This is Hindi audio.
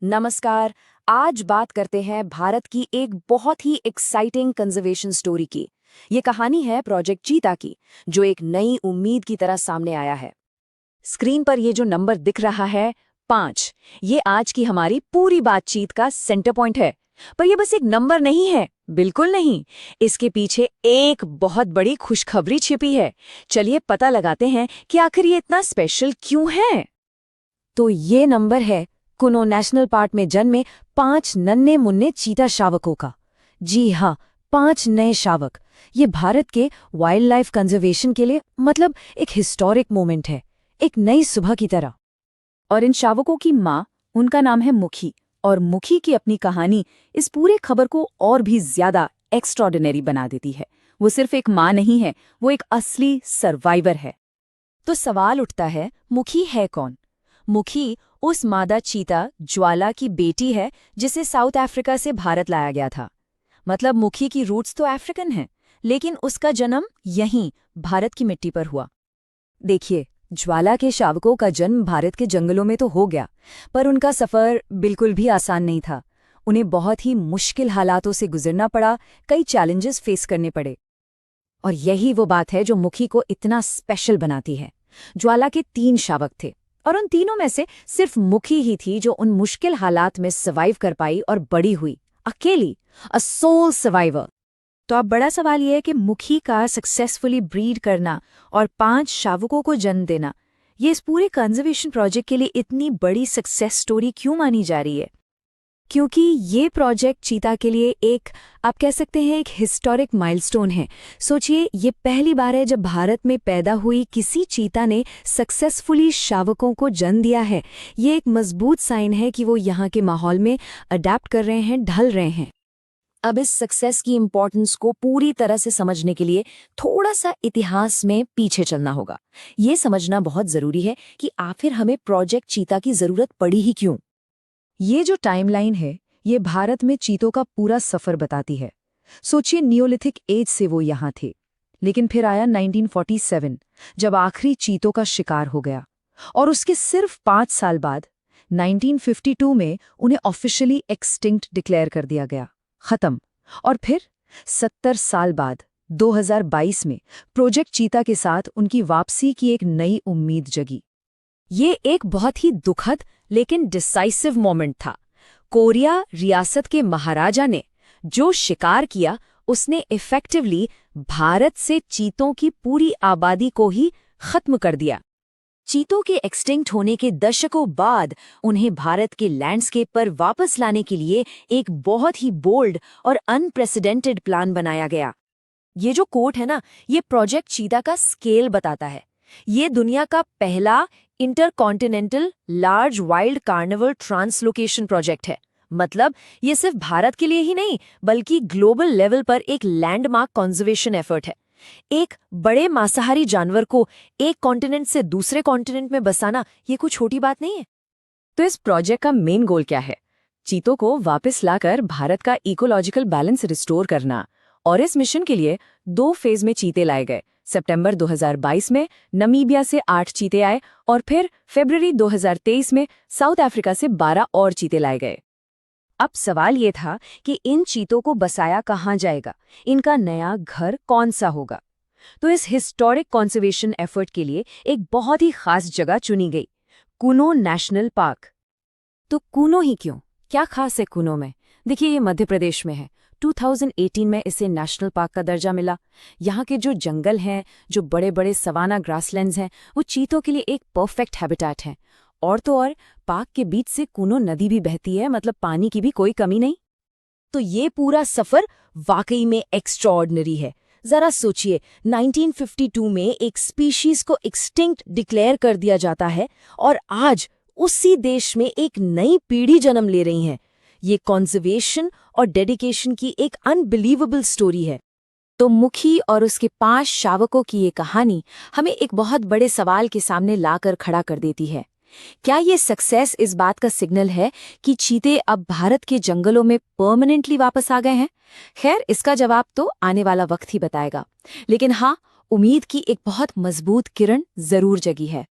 नमस्कार। आज बात करते हैं भारत की एक बहुत ही एक्साइटिंग कंजर्वेशन स्टोरी की। ये कहानी है प्रोजेक्ट चीता की, जो एक नई उम्मीद की तरह सामने आया है। स्क्रीन पर ये जो नंबर दिख रहा है 5, ये आज की हमारी पूरी बातचीत का सेंटर पॉइंट है। पर ये बस एक नंबर नहीं है, बिल्कुल नहीं। इसके पीछे एक बहुत बड़ी खुशखबरी छिपी है। चलिए पता लगाते हैं कि आखिर ये इतना स्पेशल क्यों है। तो ये नंबर है कुनो नेशनल पार्क में जन्मे 5 नन्हे मुन्ने चीता शावकों का। जी हाँ, 5 नए शावक। ये भारत के वाइल्ड लाइफ कंजर्वेशन के लिए मतलब एक हिस्टोरिक मोमेंट है, एक नई सुबह की तरह। और इन शावकों की माँ, उनका नाम है मुखी, और मुखी की अपनी कहानी इस पूरे खबर को और भी ज्यादा एक्स्ट्रॉर्डिनरी बना देती है। वो सिर्फ एक माँ नहीं है, वो एक असली सर्वाइवर है। तो सवाल उठता है, मुखी है कौन? मुखी उस मादा चीता ज्वाला की बेटी है जिसे साउथ अफ्रीका से भारत लाया गया था। मतलब मुखी की रूट्स तो अफ्रीकन हैं, लेकिन उसका जन्म यहीं भारत की मिट्टी पर हुआ। देखिए, ज्वाला के शावकों का जन्म भारत के जंगलों में तो हो गया, पर उनका सफर बिल्कुल भी आसान नहीं था। उन्हें बहुत ही मुश्किल हालातों से गुजरना पड़ा, कई चैलेंजेस फेस करने पड़े। और यही वो बात है जो मुखी को इतना स्पेशल बनाती है। ज्वाला के 3 शावक थे, और उन तीनों में से सिर्फ मुखी ही थी जो उन मुश्किल हालात में सर्वाइव कर पाई और बड़ी हुई, अकेली, अ सोल सर्वाइवर। तो अब बड़ा सवाल यह है कि मुखी का सक्सेसफुली ब्रीड करना और 5 शावकों को जन्म देना, ये इस पूरे कंजर्वेशन प्रोजेक्ट के लिए इतनी बड़ी सक्सेस स्टोरी क्यों मानी जा रही है? क्योंकि ये प्रोजेक्ट चीता के लिए एक, आप कह सकते हैं, एक हिस्टोरिक माइलस्टोन है। सोचिए, ये पहली बार है जब भारत में पैदा हुई किसी चीता ने सक्सेसफुली शावकों को जन्म दिया है। ये एक मजबूत साइन है कि वो यहाँ के माहौल में अडेप्ट कर रहे हैं, ढल रहे हैं। अब इस सक्सेस की इम्पोर्टेंस को पूरी तरह से समझने के लिए थोड़ा सा इतिहास में पीछे चलना होगा। ये समझना बहुत जरूरी है कि आखिर हमें प्रोजेक्ट चीता की जरूरत पड़ी ही क्यों। ये जो टाइमलाइन है, ये भारत में चीतों का पूरा सफर बताती है। सोचिए, नियोलिथिक एज से वो यहाँ थे, लेकिन फिर आया 1947, जब आखिरी चीतों का शिकार हो गया। और उसके सिर्फ 5 साल बाद 1952 में उन्हें ऑफिशियली एक्सटिंक्ट डिक्लेयर कर दिया गया, खत्म। और फिर 70 साल बाद 2022 में प्रोजेक्ट चीता के साथ उनकी वापसी की एक नई उम्मीद जगी। ये एक बहुत ही दुखद लेकिन डिसाइसिव मोमेंट था। कोरिया रियासत के महाराजा ने जो शिकार किया, उसने इफेक्टिवली भारत से चीतों की पूरी आबादी को ही खत्म कर दिया। चीतों के एक्सटिंक्ट होने के दशकों बाद उन्हें भारत के लैंडस्केप पर वापस लाने के लिए एक बहुत ही बोल्ड और अनप्रेसिडेंटेड प्लान बनाया गया। ये जो कोट है ना, ये प्रोजेक्ट चीता का स्केल बताता है। ये दुनिया का पहला intercontinental large wild carnival translocation project है। मतलब ये सिर्फ भारत के लिए ही नहीं, बल्कि ग्लोबल लेवल पर एक लैंडमार्क कंजर्वेशन एफर्ट है। एक बड़े मांसाहारी जानवर को एक कॉन्टिनेंट से दूसरे कॉन्टिनेंट में बसाना, ये कोई छोटी बात नहीं है। तो इस प्रोजेक्ट का मेन गोल क्या है? चीतों को वापस लाकर भारत का इकोलॉजिकल बैलेंस रिस्टोर करना। और इस मिशन के लिए 2 फेज में चीते लाए गए। सितंबर 2022 में नमीबिया से 8 चीते आए, और फिर फरवरी 2023 में साउथ अफ्रीका से 12 और चीते लाए गए। अब सवाल ये था कि इन चीतों को बसाया कहाँ जाएगा, इनका नया घर कौन सा होगा। तो इस हिस्टोरिक कंजर्वेशन एफर्ट के लिए एक बहुत ही खास जगह चुनी गई, कुनो नेशनल पार्क। तो कुनो ही क्यों? क्या खास है कुनो में? देखिए, ये मध्य प्रदेश में है। 2018 में इसे नेशनल पार्क का दर्जा मिला। यहाँ के जो जंगल हैं, जो बड़े बड़े सवाना ग्रासलैंड्स हैं, वो चीतों के लिए एक परफेक्ट हैबिटेट हैं। और तो और, पार्क के बीच से कुनो नदी भी बहती है, मतलब पानी की भी कोई कमी नहीं। तो ये पूरा सफर वाकई में एक्स्ट्राऑर्डिनरी है। जरा सोचिए, 1952 में एक स्पीशीज को एक्सटिंक्ट डिक्लेयर कर दिया जाता है, और आज उसी देश में एक नई पीढ़ी जन्म ले रही है। ये कंजर्वेशन और डेडिकेशन की एक अनबिलीवेबल स्टोरी है। तो मुखी और उसके 5 शावकों की ये कहानी हमें एक बहुत बड़े सवाल के सामने लाकर खड़ा कर देती है। क्या ये सक्सेस इस बात का सिग्नल है कि चीते अब भारत के जंगलों में परमानेंटली वापस आ गए हैं? खैर, इसका जवाब तो आने वाला वक्त ही बताएगा। लेकिन हाँ, उम्मीद की एक बहुत मजबूत किरण जरूर जगी है।